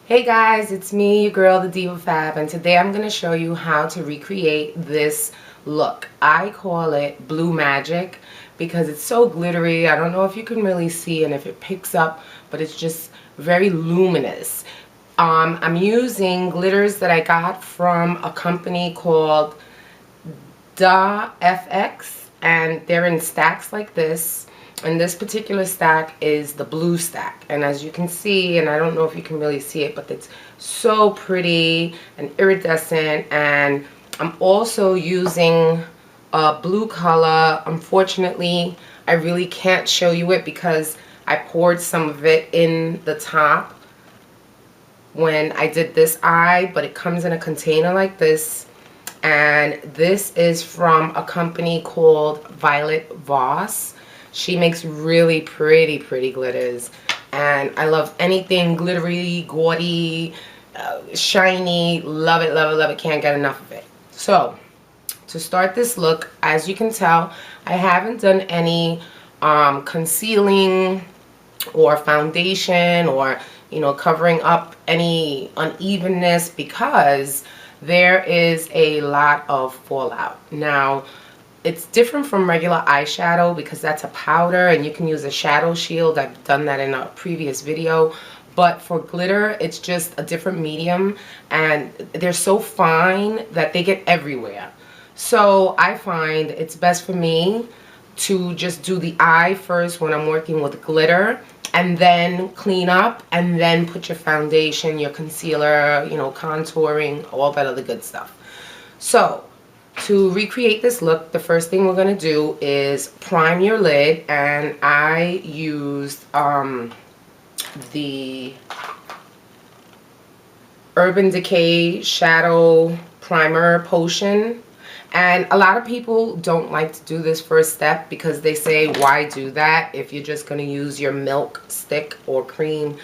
Hey guys, it's me, your girl, the Diva Fab, and today I'm going to show you how to recreate this look. I call it Blue Magic because it's so glittery. I don't know if you can really see and if it picks up, but it's just very luminous. I'm using glitters that I got from a company called Da FX, and they're in stacks like this. And this particular stack is the blue stack, and as you can see, and I don't know if you can really see it, but it's so pretty and iridescent. And I'm also using a blue color. Unfortunately, I really can't show you it because I poured some of it in the top when I did this eye, but it comes in a container like this. And this is from a company called Violet Voss. She makes really pretty glitters, and I love anything glittery, gaudy, shiny. Love it, love it, love it. Can't get enough of it. So to start this look, as you can tell, I haven't done any concealing or foundation or covering up any unevenness because there is a lot of fallout. Now, it's different from regular eyeshadow because that's a powder and you can use a shadow shield. I've done that in a previous video. But for glitter, it's just a different medium, and they're so fine that they get everywhere. So I find it's best for me to just do the eye first when I'm working with glitter, and then clean up, and then put your foundation, your concealer, contouring, all that other good stuff. So to recreate this look, the first thing we're going to do is prime your lid, and I used the Urban Decay Shadow Primer Potion. And a lot of people don't like to do this first step because they say, why do that if you're just going to use your milk stick or cream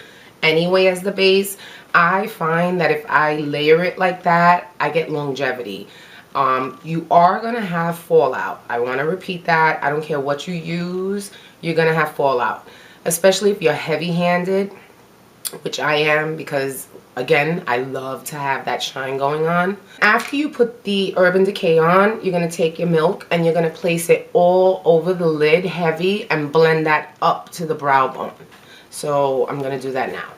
anyway as the base? I find that if I layer it like that, I get longevity. You are going to have fallout. I want to repeat that. I don't care what you use, you're going to have fallout. Especially if you're heavy-handed, which I am because, again, I love to have that shine going on. After you put the Urban Decay on, you're going to take your milk and you're going to place it all over the lid heavy and blend that up to the brow bone. So I'm going to do that now.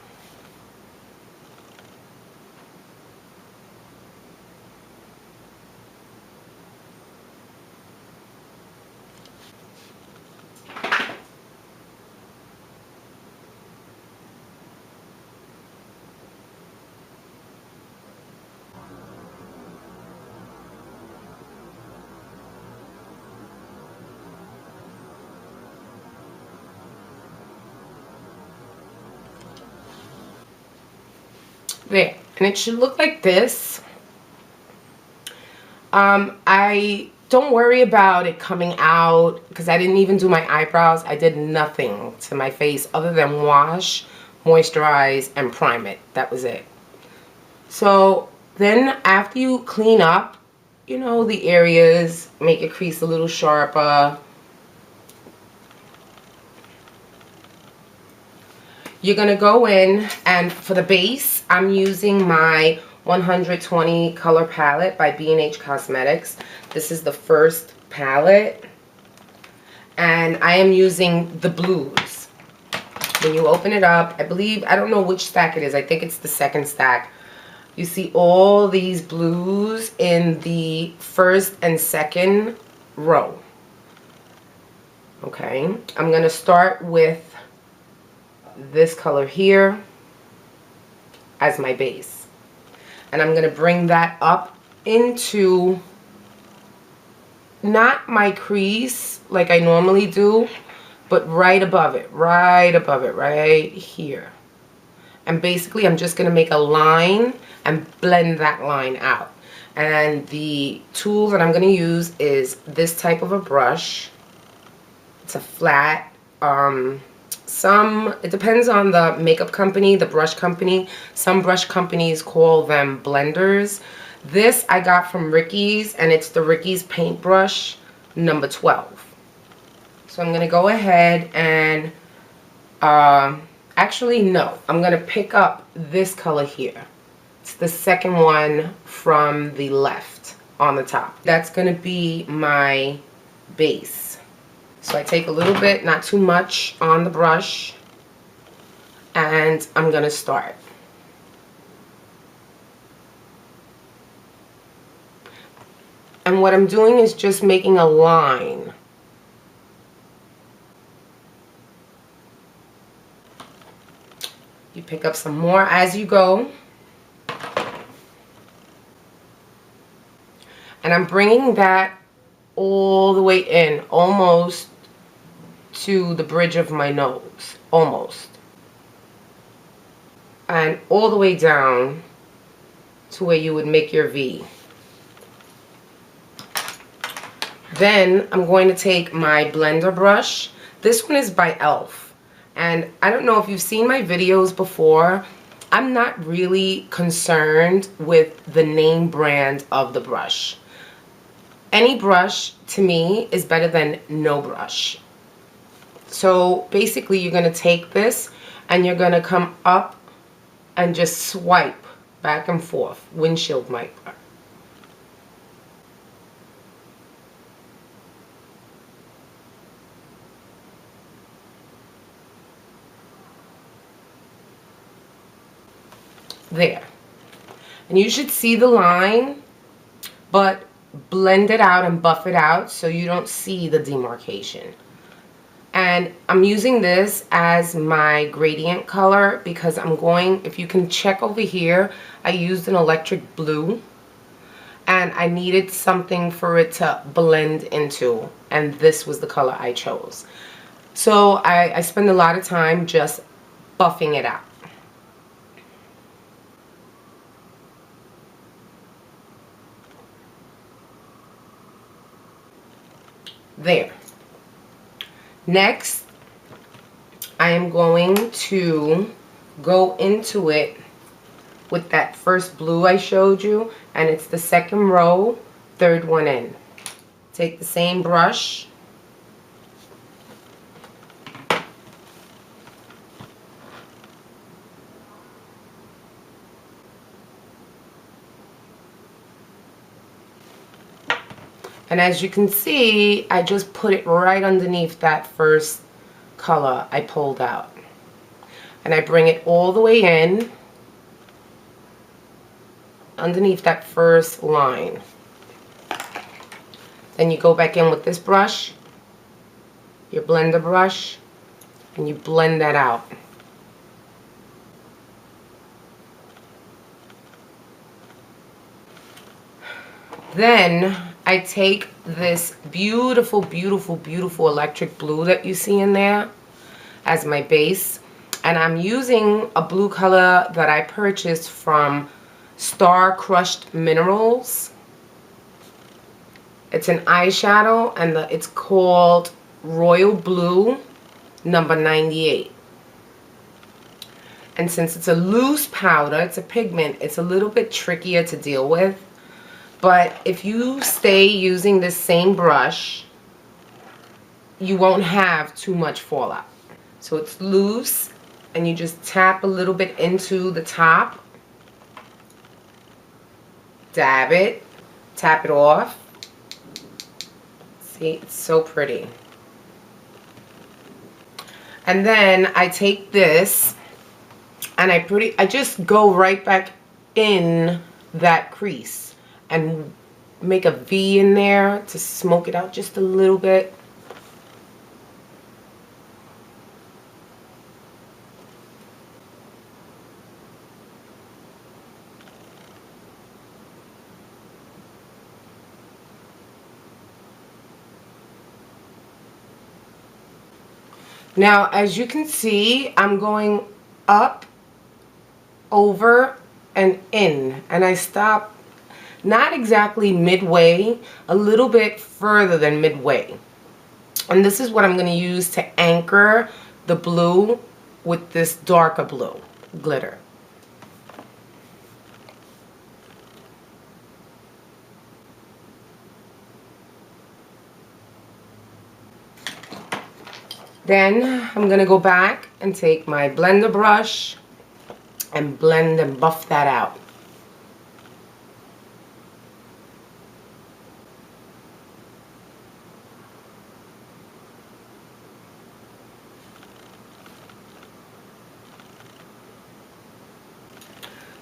There, and it should look like this. I don't worry about it coming out because I didn't even do my eyebrows. I did nothing to my face other than wash, moisturize, and prime it. That was it. So then after you clean up, the areas, make your crease a little sharper. You're going to go in, and for the base, I'm using my 120 color palette by B&H Cosmetics. This is the first palette, and I am using the blues. When you open it up, I don't know which stack it is. I think it's the second stack. You see all these blues in the first and second row. Okay, I'm going to start with this color here as my base, and I'm going to bring that up into not my crease like I normally do, but right above it, right here. And basically I'm just going to make a line and blend that line out. And the tool that I'm going to use is this type of a brush. It's a flat, it depends on the makeup company, the brush company. Some brush companies call them blenders. This I got from Ricky's, and it's the Ricky's paintbrush number 12. So I'm going to go ahead and Actually, no. I'm going to pick up this color here. It's the second one from the left on the top. That's going to be my base. So I take a little bit, not too much, on the brush, and I'm going to start. And what I'm doing is just making a line. You pick up some more as you go. And I'm bringing that all the way in, almost to the bridge of my nose. Almost. And all the way down to where you would make your V. Then I'm going to take my blender brush. This one is by e.l.f. And I don't know if you've seen my videos before. I'm not really concerned with the name brand of the brush. Any brush to me is better than no brush. So basically you're going to take this and you're going to come up and just swipe back and forth, windshield wiper. There. And you should see the line, but blend it out and buff it out so you don't see the demarcation. And I'm using this as my gradient color because I'm going, if you can check over here, I used an electric blue and I needed something for it to blend into, and this was the color I chose. So I spend a lot of time just buffing it out. There. Next, I am going to go into it with that first blue I showed you, and it's the second row, third one in. Take the same brush. And as you can see, I just put it right underneath that first color I pulled out. And I bring it all the way in, underneath that first line. Then you go back in with this brush, your blender brush, and you blend that out. Then I take this beautiful, beautiful, beautiful electric blue that you see in there as my base. And I'm using a blue color that I purchased from Star Crushed Minerals. It's an eyeshadow and it's called Royal Blue number 98. And since it's a loose powder, it's a pigment, it's a little bit trickier to deal with. But if you stay using this same brush, you won't have too much fallout. So it's loose, and you just tap a little bit into the top. Dab it, tap it off. See, it's so pretty. And then I take this, and I just go right back in that crease and make a V in there to smoke it out just a little bit. Now, as you can see, I'm going up, over, and in, and I stop not exactly midway, a little bit further than midway. And this is what I'm going to use to anchor the blue with this darker blue glitter. Then I'm going to go back and take my blender brush and blend and buff that out.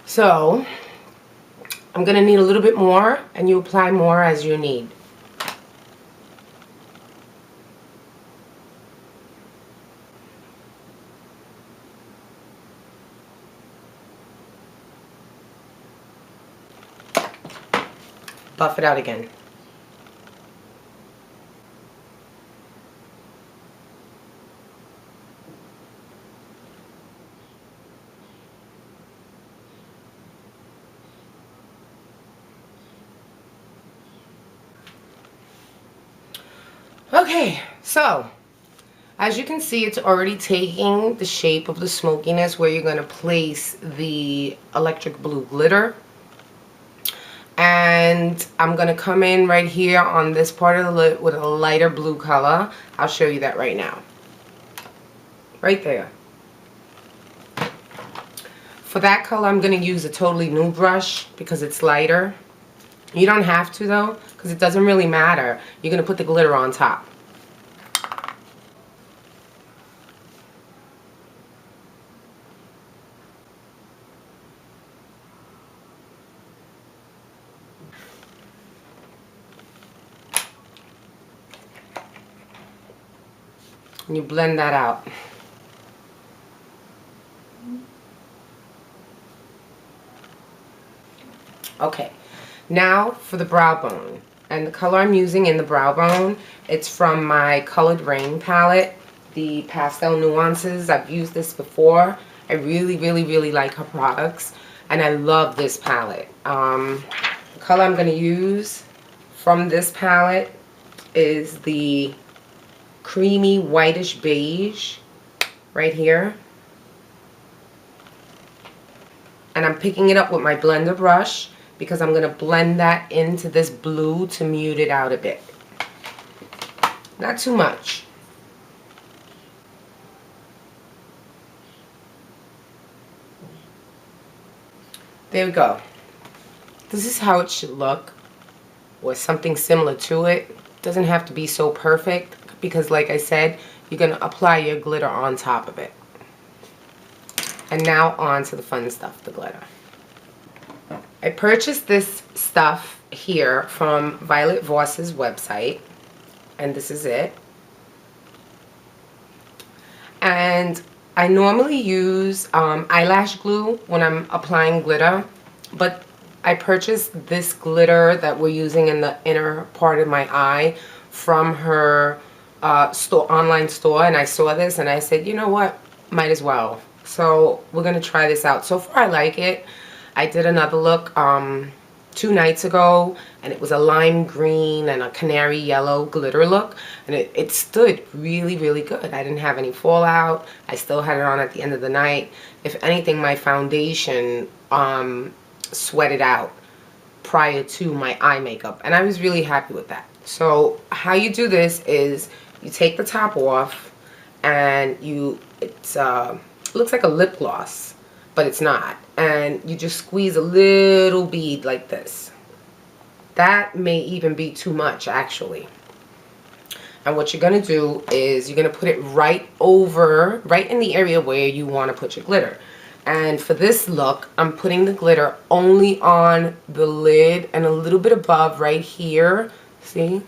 So I'm going to need a little bit more, and you apply more as you need. Buff it out again. Okay, so as you can see, it's already taking the shape of the smokiness where you're going to place the electric blue glitter. And I'm going to come in right here on this part of the lid with a lighter blue color. I'll show you that right now. Right there. For that color, I'm going to use a totally new brush because it's lighter. You don't have to though, because it doesn't really matter. You're going to put the glitter on top. And you blend that out. Okay, now for the brow bone. And the color I'm using in the brow bone, it's from my Colored Rain palette, the Pastel Nuances. I've used this before. I really like her products, and I love this palette. The color I'm going to use from this palette is the creamy whitish beige right here. And I'm picking it up with my blender brush because I'm going to blend that into this blue to mute it out a bit. Not too much. There we go. This is how it should look, or something similar to it. Doesn't have to be so perfect because, like I said, you're going to apply your glitter on top of it. And now on to the fun stuff, the glitter. I purchased this stuff here from Violet Voss's website, and this is it. And I normally use eyelash glue when I'm applying glitter, but I purchased this glitter that we're using in the inner part of my eye from her online store, and I saw this and I said, you know what, might as well. So we're going to try this out. So far I like it. I did another look 2 nights ago, and it was a lime green and a canary yellow glitter look, and it stood really good. I didn't have any fallout. I still had it on at the end of the night. If anything, my foundation sweated out prior to my eye makeup, and I was really happy with that. So how you do this is you take the top off, and it looks like a lip gloss, but it's not, and you just squeeze a little bead like this. That may even be too much, actually. And what you're going to do is you're going to put it right in the area where you want to put your glitter. And for this look, I'm putting the glitter only on the lid and a little bit above right here. See?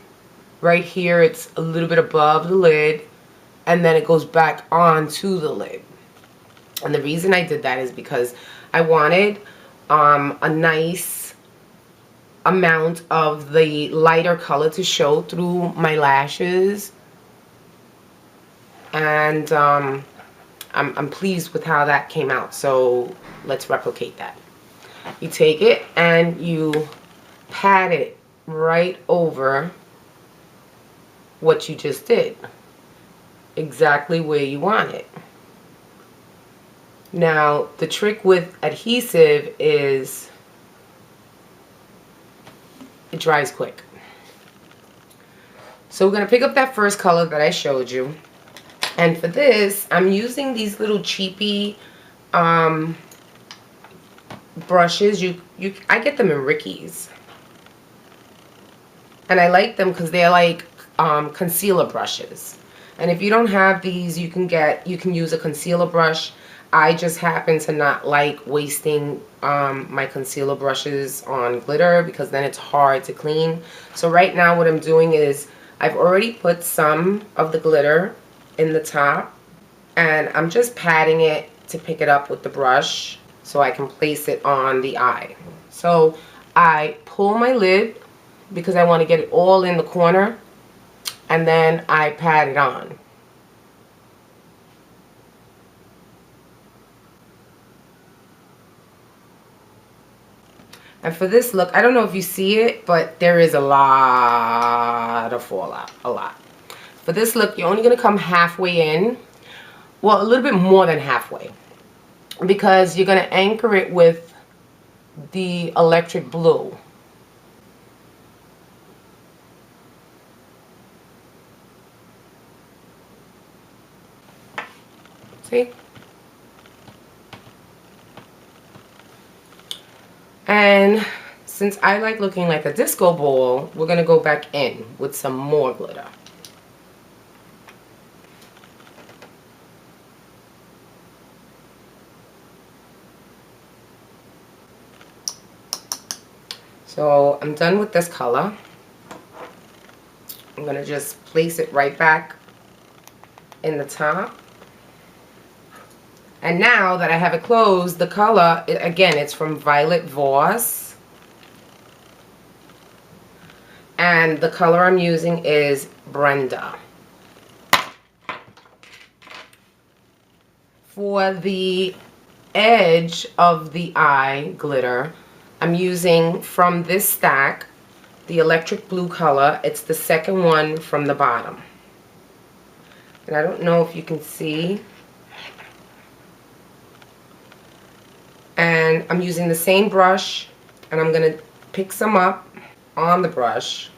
Right here, it's a little bit above the lid, and then it goes back onto the lid. And the reason I did that is because I wanted a nice amount of the lighter color to show through my lashes. And I'm pleased with how that came out. So let's replicate that. You take it and you pat it right over what you just did. Exactly where you want it. Now, the trick with adhesive is it dries quick. So we're going to pick up that first color that I showed you, And for this, I'm using these little cheapy brushes. I get them in Ricky's. And I like them because they're like concealer brushes. And if you don't have these, you can use a concealer brush. I just happen to not like wasting my concealer brushes on glitter because then it's hard to clean. So right now what I'm doing is I've already put some of the glitter in the top, and I'm just patting it to pick it up with the brush so I can place it on the eye. So I pull my lid because I want to get it all in the corner, and then I pat it on. And for this look, I don't know if you see it, but there is a lot of fallout, a lot. For this look, you're only going to come halfway in. Well, a little bit more than halfway, because you're going to anchor it with the electric blue. See? And since I like looking like a disco ball, we're going to go back in with some more glitter. So I'm done with this color. I'm going to just place it right back in the top. And now that I have it closed, the color, again, it's from Violet Voss. And the color I'm using is Brenda. For the edge of the eye glitter, I'm using from this stack the electric blue color. It's the second one from the bottom. And I don't know if you can see. And I'm using the same brush, and I'm going to pick some up on the brush.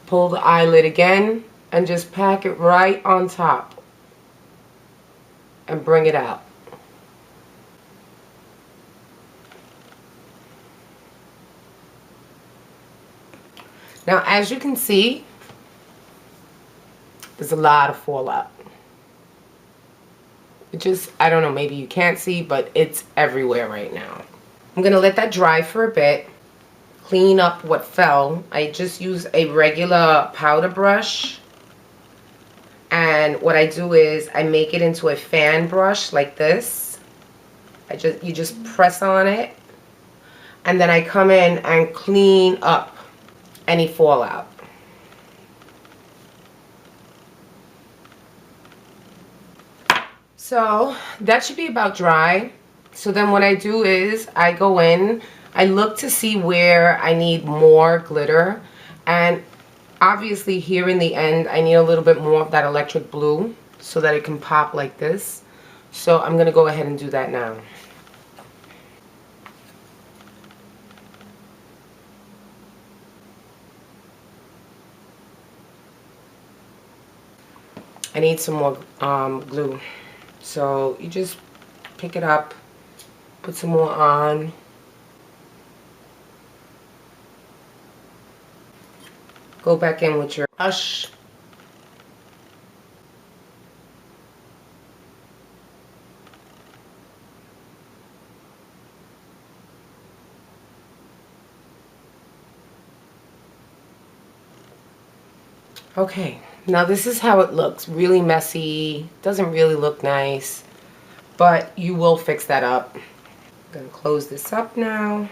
Pull the eyelid again and just pack it right on top and bring it out. Now, as you can see, there's a lot of fallout. It just, I don't know, maybe you can't see, but it's everywhere right now. I'm going to let that dry for a bit, clean up what fell. I just use a regular powder brush, and what I do is I make it into a fan brush like this. You just press on it, and then I come in and clean up any fallout. So that should be about dry. So then what I do is I go in, I look to see where I need more glitter, and obviously here in the end I need a little bit more of that electric blue so that it can pop like this. So I'm gonna go ahead and do that now. I need some more glue. So you just pick it up, put some more on. Go back in with your brush. Okay, now this is how it looks. Really messy, doesn't really look nice, but you will fix that up. I'm gonna close this up now.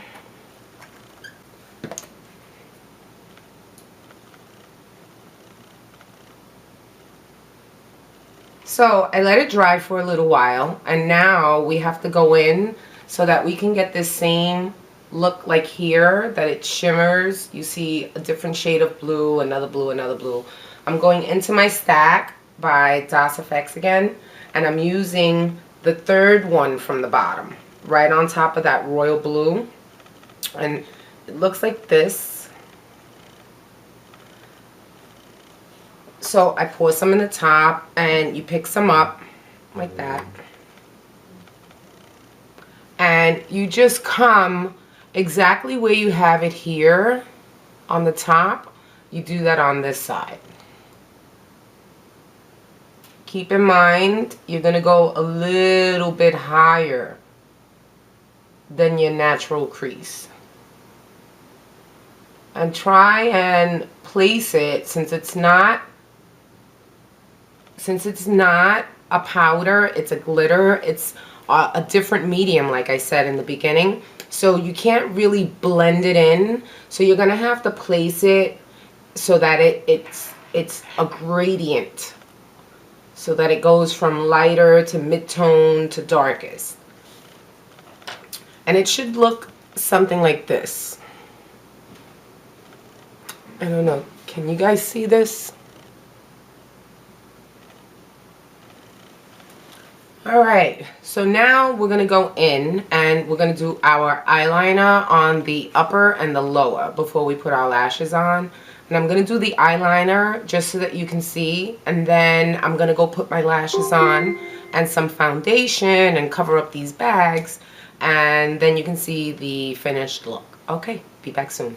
So I let it dry for a little while, and now we have to go in so that we can get this same look like here, that it shimmers. You see a different shade of blue, another blue, another blue. I'm going into my stack by DOS Effects again, and I'm using the third one from the bottom, right on top of that royal blue. And it looks like this. So I pour some in the top, and you pick some up like that. And you just come exactly where you have it here on the top. You do that on this side. Keep in mind, you're going to go a little bit higher than your natural crease. And try and place it, since it's not a powder, it's a glitter, it's a different medium, like I said in the beginning. So you can't really blend it in. So you're going to have to place it so that it's a gradient, so that it goes from lighter to mid-tone to darkest. And it should look something like this. I don't know, can you guys see this? Alright, so now we're going to go in and we're going to do our eyeliner on the upper and the lower before we put our lashes on. And I'm going to do the eyeliner just so that you can see, and then I'm going to go put my lashes on and some foundation and cover up these bags, and then you can see the finished look. Okay, be back soon.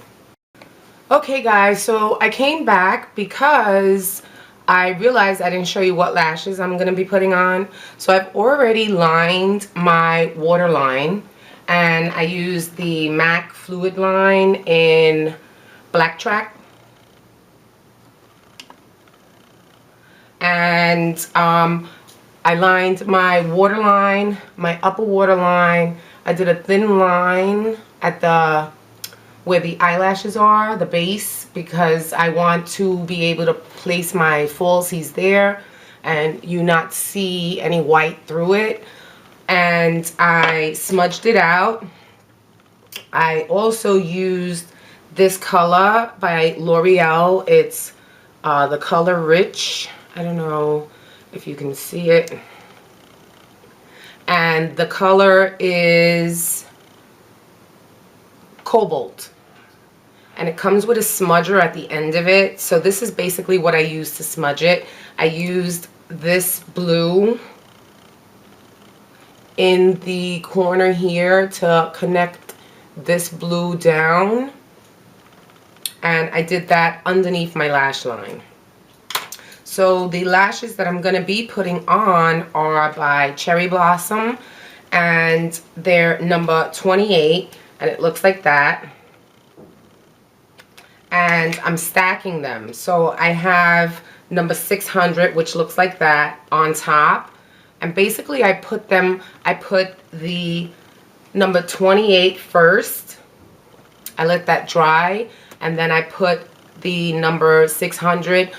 Okay guys, so I came back because I realized I didn't show you what lashes I'm going to be putting on. So I've already lined my waterline, and I used the MAC Fluid Line in Black Track. And I lined my waterline, my upper waterline. I did a thin line at the where the eyelashes are, the base, because I want to be able to place my falsies there and you not see any white through it. And I smudged it out. I also used this color by L'Oreal. It's the color Rich. I don't know if you can see it. And the color is Cobalt. And it comes with a smudger at the end of it. So this is basically what I used to smudge it. I used this blue in the corner here to connect this blue down. And I did that underneath my lash line. So the lashes that I'm going to be putting on are by Cherry Blossom, and they're number 28, and it looks like that. And I'm stacking them. So I have number 600, which looks like that, on top. And basically I put the number 28 first. I let that dry, and then I put the number 600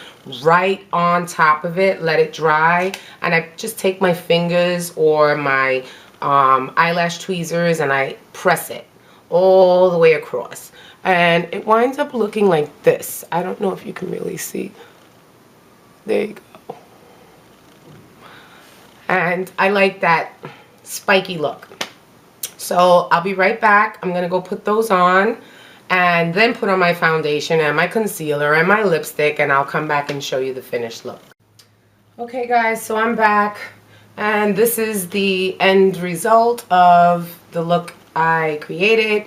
right on top of it, let it dry, and I just take my fingers or my eyelash tweezers and I press it all the way across. And it winds up looking like this. I don't know if you can really see. There you go. And I like that spiky look. So I'll be right back. I'm going to go put those on and then put on my foundation and my concealer and my lipstick, and I'll come back and show you the finished look. Okay guys, so I'm back, and this is the end result of the look I created.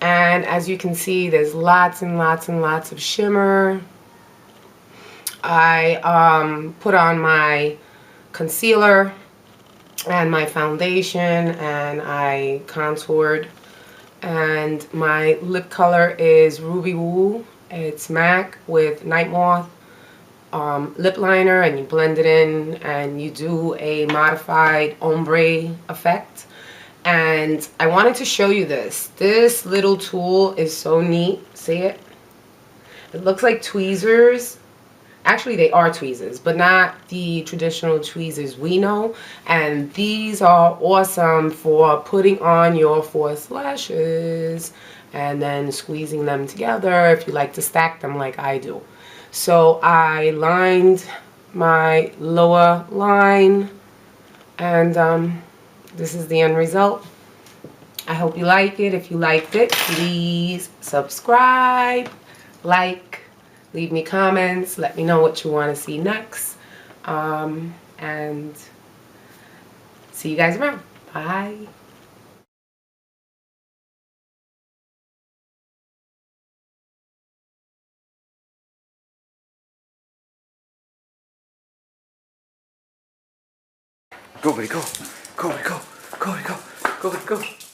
And as you can see, there's lots and lots and lots of shimmer. I put on my concealer and my foundation, and I contoured. And my lip color is Ruby Woo. It's MAC with Night Moth lip liner, and you blend it in and you do a modified ombre effect. And I wanted to show you this. This little tool is so neat. See it? It looks like tweezers. Actually, they are tweezers, but not the traditional tweezers we know. And these are awesome for putting on your false lashes and then squeezing them together if you like to stack them like I do. So I lined my lower line, and this is the end result. I hope you like it. If you liked it, please subscribe, like, Leave me comments. Let me know what you want to see next. And see you guys around. Bye. Go, buddy, go. Go, buddy, go. Go, buddy, go. Go, buddy, go.